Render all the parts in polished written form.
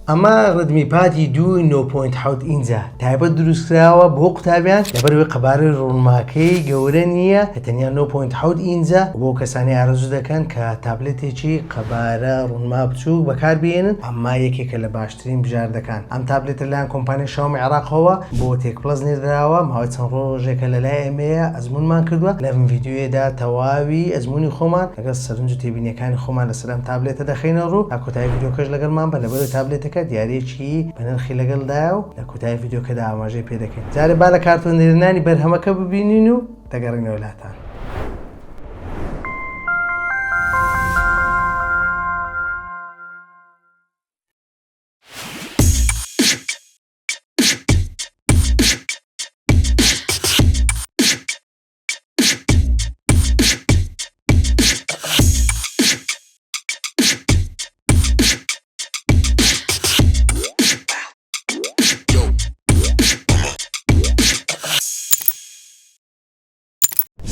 اما ردمی پادی 2.9.7 ئینجا تایبەت دروستکراوە بۆ قوتابیان لەبەرەوەی قەبارەی ڕوونماکەی گەورە نییە هەتەنیا 9.7 ئینجا بۆ کەسانی ئارەزوو دەکەن کە تابلێتێکی قەبارە ڕوونما بچوو بەکاربێنن ئەمما یەکێکە لە باشترین بژاردەکان. ئەم تابلێتە لایەن کۆمپانیای شاومی عێراقەوە بۆ تێکپڵەز نێردراوە ماوەی چەند ڕۆژێکە لەلای ئێمەیە ئەزمونمان کردووە لەم ڤیدیۆیەدا تەواوی ئەزمموی خۆمان لەگەڵ سەرنج و تێبینیەکانی خۆمان لەسەر ئەم تابلێتە دەخینە ڕوو تا کۆتایی ڤیدیۆکەش لەگەڵمان بە لەبەرەوەی تابلێتەکە دیارێکی بەنرخی لەگەڵدایە و لە کۆتایی ڤیدیۆکەدا ئاماژەی پێ دەکەین. جارێ با لە کارتۆنێرنانی بەرهەمەکە ببینین و دەگەڕینەوە لاتان.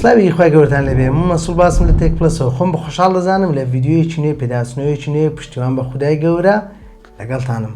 سلاوی خۆی گەورەتان لەبێ من مەسوول باسم لە تێکپڵەسەوە خۆم بە خۆشحاڵ دەزانم لە ڤیدیۆیەکی نوێ پێداچنەوەیەکی نوێ پشتیوان بە خودای گەورە لەگەڵتانم.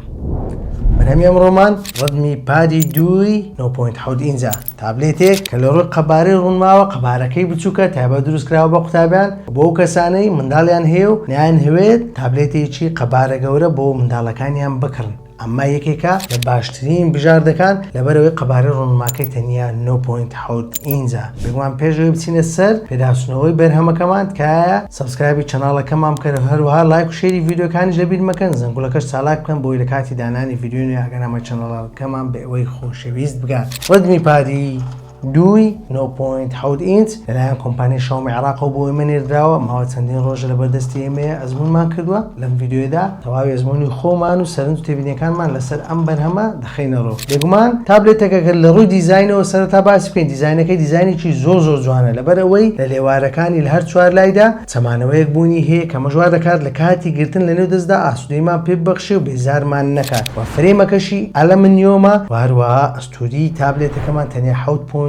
بەنامی ئەمڕۆمان ڕەدمی پادی 2.9.7 ئینجا تابلێتێک کە لە ڕووی قەبارەی ڕوونماوە قەبارەکەی بچووکە تایبەت دروستکراوە بە قوتابیان بۆ ئەو کەسانەی منداڵیان هەیە و نیان هەوێت تابلێتێکی قەبارە گەورە بۆ منداڵەکانیان بکڕن. ئەمما یەکێکە لە باشترین بژاردەکان لەبەرەوەی قەبارەی ڕوونماکەی تەنیا 9.7 ئینجا. بگومان پێشەوەی بچینە سەر پێداچنەوەی بەرهەمەکەمان تکایە سەبسکرایبی چەناڵەکەمان بکەرە هەروەها لایک و شێری ڤیدیۆکانیش لەبیر مەکەن زەنگوڵەکەش چالاک بکەن بۆی لە کاتی دانانی ڤیدیۆ نوێ ئاگەنامە چەناڵەکەمان بە ئەوەی خۆشەویست بگات. ڕەدمی پادی 2.9.7 ئینچ لەلایەن کۆمپانیای شاومی عێراقەوە بۆ ئێمە نێردراوە ماوە چەندین ڕۆژە لەبەردەستی ئێمەیە ئەزمونمان کردووە. لەم ڤیدیۆیەدا تەواوی ئەزمموی خۆمان و سەرنج و تێبینیەکانمان لەسەر ئەم بەرهەمە دەخینە ڕۆ. بێگومان تابلێتەکە لە ڕووی دیزاینەوە سەرەتا باسی بکەین. دیزاینەکەی دیزاینێکی زۆر جوانە لەبەرەوەی لە لێوارەکانی لە هەر چوار لایدا چەمانەوەیەک بوونی هەیە کە مەژوار دەکات لە کاتی گرتن لە نێو دەستدا ئاسوودەیمان پێ ببەخشێ و بێزارمان نەکات. و فرێمەکەشی ئەلەمنیۆمە و هەروەها ئەستوری تابلێتەکەمان تەنیا 7.4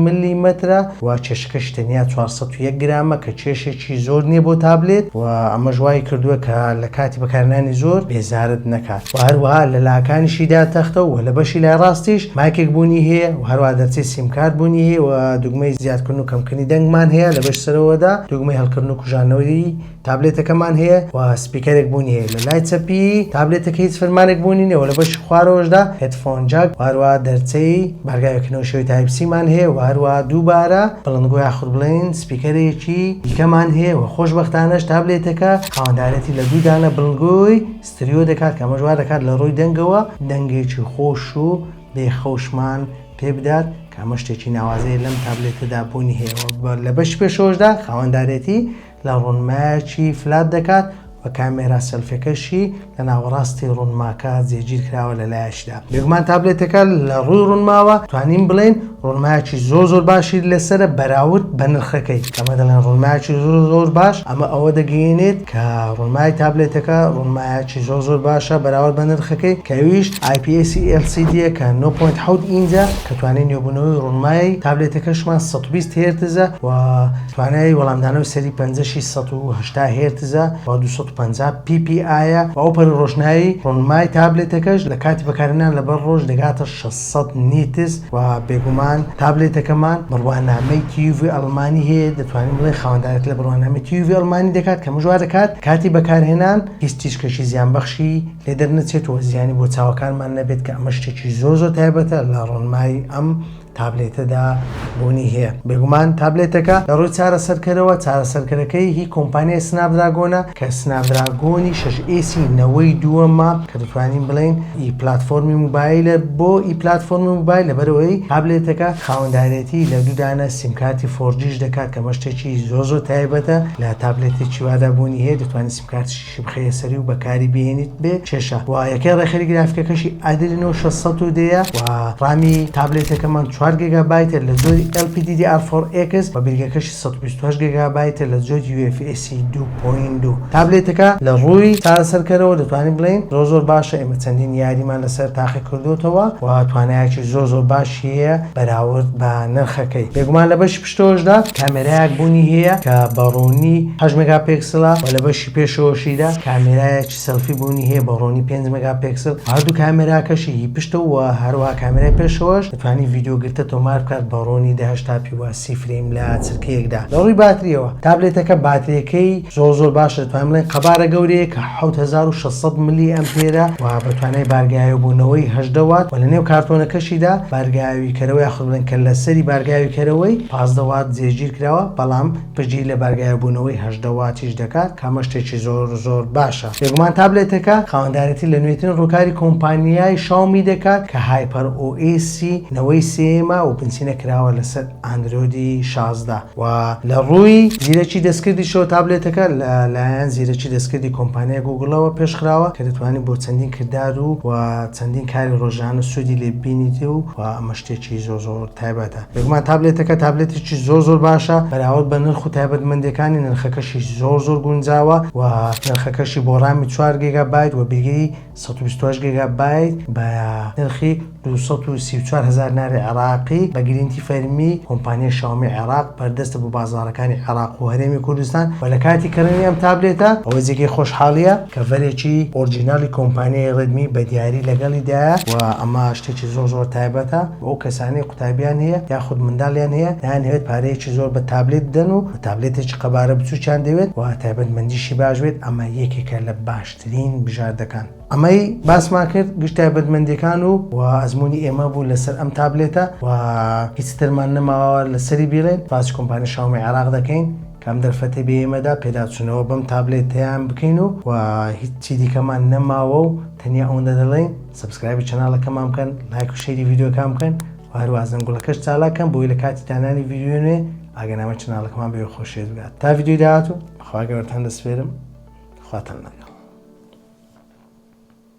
ملیمەترە و چێشەکەش تەنیا 401 گرامە کە کێشێکی زۆر نییە بۆ تابلێت و ئەمەش وای کردووە کە لە کاتی بەکارهێنانی زۆر بێزارت نەکات. و هەروەها لە لاکانیشیدا تەختە و لە بەشی لای ڕاستیش مایکێک بوونی هەیە و هەروەها دەرچەی سیمکارت بوونی هەیە و دوگمەی زیادکردن و کەمکردنی دەنگمان هەیە لە بەش سەرەوەدا دوگمەی هەڵکردن و کوژانەوەی تابلێتەکەمان هەیە و سپیکەرێک بوونی هەیە. لە لای چەپی تابلێتەکە هیچ فەرمانێک بوونی نییە و لە بەشی خوارەوەشدا هێدفۆن جاک و هەروەها دەرچەی بەرگایەکردنەوەی شێوەی تایپ سیمان هەیە و هەروەها دووبارە بڵندگۆی یاخود بڵین سپیکەرێکی دیکەمان هەیە و خۆشبەختانەش تابلێتەکە خاوەندارەتی لە دوو دانە بڵندگۆی ستریۆ دەکات کە مەژوار دەکات لە ڕووی دەنگەوە دەنگێکی خۆش و بێخەوشمان پێ بدات کە ئەمە شتێکی ناوازەیە لەم تابلێتەدا بوونی هەیە. لە بەش پێشەوەشدا خاوەندارەتی لە ڕوونمایەکی فلات دەکات و کامێرا سەلفەکەشی لە ناوەڕاستی ڕوونماکە جێگیر کراوە لە لایەشدا. بێگومان تابلێتەکە لە ڕووی ڕوونماوە توانین بڵێن ڕوونمایەکی زۆر باشی لەسرە بەراورد بە نرخەکەی کەمە دەڵێن ڕوونمایەکی زۆر باش ئەمە ئەوە دەگەیەنێت کە ڕوونمای تابلێتەکە ڕوونمایەکی زۆر باشە بەراورد بە نرخەکەی کەویش IPS LCD کە 9.7 ئینجا کە توانین نێبوونەوەی ڕوونمای تابلێتەکەشمان 120 هێرتزە و توانای وەڵامدانەوەی سەری 50 180 هێرتزە و 250 PPI و ئەوپەر ڕۆژنایی ڕوونمای تابلێتەکەش لە کاتی بەکارهێنان لەبەر ڕۆژ دەگاتە 600 نیتس و بێگومان تابلێتەکەمان بڕوانامەی TUV ئەڵمانی هەیە دەتوانین بڵێ خاوەندارێت لە بڕوانامەی TUV ئەڵمانی دەکات کە مژوار دەکات کاتی بەکارهێنان هیچ تیشکێکی زیانبەخشی لێ دەرنەچێت و زیانی بۆ چاوەکانمان نەبێت کە ئەمە شتێکی زۆر تایبەتە لە ڕوونمای ئەم تابلێتەدا بوونی هەیە. بێگومان تابلێتەکە لە ڕووی چارەسەرکەرەوە چارەسەرکەرەکەی هی کۆمپانیای سنابدراگۆنە کە سنابدراگۆنی 6AC 92 کە دەتوانین بڵێن ئی پلاتفۆرمی موبایلە بۆ ئی پلاتفۆرمی موبایل لەبەرەوەی تابلێتەکە خاوەندارێتی لە دوودانە سیمکارتی 4Gش دەکات کە مەشتێکی زۆر تایبەتە لە تابلێتێکی وادا بوونی هەیە دەتوانین سیمکارتیشی بخەیە سەری و بەکاری بهێنیت بێ کێشە و یەکەی ڕێخەری گرافیکەکەشی ئادرینۆ 600 و ڕامی تابلێتەکەمان 4 گیگابایت لە زۆری LPDDR4X و بریگەکەشی 128 گیگابایت لە زۆری UFS 2.2. تابلێتەکە لە ڕووی چارەسەرکەرەوە دەتوانین بڵین زۆر باشە. ئێمە چەندین یاریمان لەسەر تاقی کردوتەوە و توانایەکی زۆر باشی هەیە بەراورد بە نرخەکەی. بێگومان لە بەشی پشتەوەشدا کامێرایەک بوونی هەیە کە بەڕوونی 8 مگاپیکسلە و لە بەشی پێشەوەشیدا کامێرایەکی سەلفی بوونی هەیە بەڕوونی 5 مگاپیکسل. هەردوو کامێراکەشی پشتە و هەروەها کامێرای پێشەوەش دەتوانین ڤیدیۆگرتە تۆمار بکات بەڕوونی 1080p و 30 فریم لە چرکەیەکدا. لە ڕووی باتریەوە تابلێتەکە باتریەکەی زۆر باشە. دەتوانین بڵێن قەبارە گەورەیە کە 7600 ملی ئەمپێرە و بەتوانای بارگاییبوونەوەی 8 وات و لە نێو کارتۆنەکەشیدا بارگاویکەرەوەی یاخود بڵێن کە لەسەری بارگاویکەرەوەی 15 وات جێگیر کراوە، بەڵام پشتگیری لە بارگاییبوونەوەی 8 واتیش دەکات کە ئەمە شتێکی زۆر باشە. بێگومان تابلێتەکە خاوەندارەتی لە نوێترین ڕووکاری کۆمپانیای شاومی دەکات کە هایپەر OS نەوەی سێمە و بنچینە کراوە لەسەر ئاندرۆیدی 16 و لە ڕووی زیرەکی دەستکردی شۆ تابلێتەکە لەلایەن زیرەکی دەستکردی کۆمپانیای گوگڵەوە پێشخراوە کە دەتوانین بۆ چەندین کردار و چەندین کاری ڕۆژانە سوودی لێ بینیت و ئەمە شتێکی زۆر تایبەتە. بێگومان تابلێتەکە تابلێتێکی زۆر باشە بەراورد بە نرخ و تایبەتمەندیەکانی. نرخەکەشی زۆر گونجاوە و نرخەکەشی بۆ ڕامی 4 گیگابایت و بێگەی 128 گیگابایت بە نرخی 234,000 ناری عراقی بە گرنتی فەرمی کۆمپانیای شاومی عێراق بەردەستە بۆ بازاڕەکانی عێراق و هەرێمی کوردستان. و لە کاتی کڕینی ئەم تابلێتە ئەوە جێگەی خۆشحاڵیە کە ڤەرێکی ئۆرجینالی کۆمپانیای ڕێدمی بە دیاری لەگەڵیدایە و ئەمە شتێکی زۆر تایبەتە بۆ کەسانی قوتابیان هەیە یاخود منداڵیان هەیە دەیانەوێت پارەیەکی زۆر بە تابلێت بدەن و تابلێتێکی قەبارە بچووکیان دەوێت و تایبەتمەندیشی باش بێت. ئەمە یەکێکە لە باشترین بژاردەکان. ئەمەی باسمان کرد گشت تایبەتمەندیەکان و ئەزمموی ئێمە بوو لەسەر ئەم تابلێتە و هیچ ترمان نەماوە لەسەری بیڵێن باسی کۆمپانیای شاومی عێراق دەکەین کام دەرفەتە بە ئێمەدا پێداچوونەوە بەم تابلێتیان بکەین و هیچی دیکەمان نەماوە و تەنیا ئەوەندە دەڵێن سبسکرایبی چەناڵەکەمان بکەن، لایک و شەیری ڤیدیۆکان بکەن و هەروە زەنگوڵەکەش چالاکەن بۆی لە کاتی دانانی ڤیدیۆ نوێ ئاگەنامە چەناڵەکەمان بێ خۆشێت بگات. تا ڤیدیۆی داهاتوو بەخوا گەورەتان دەسپێرم. خواتان لەگەڵ.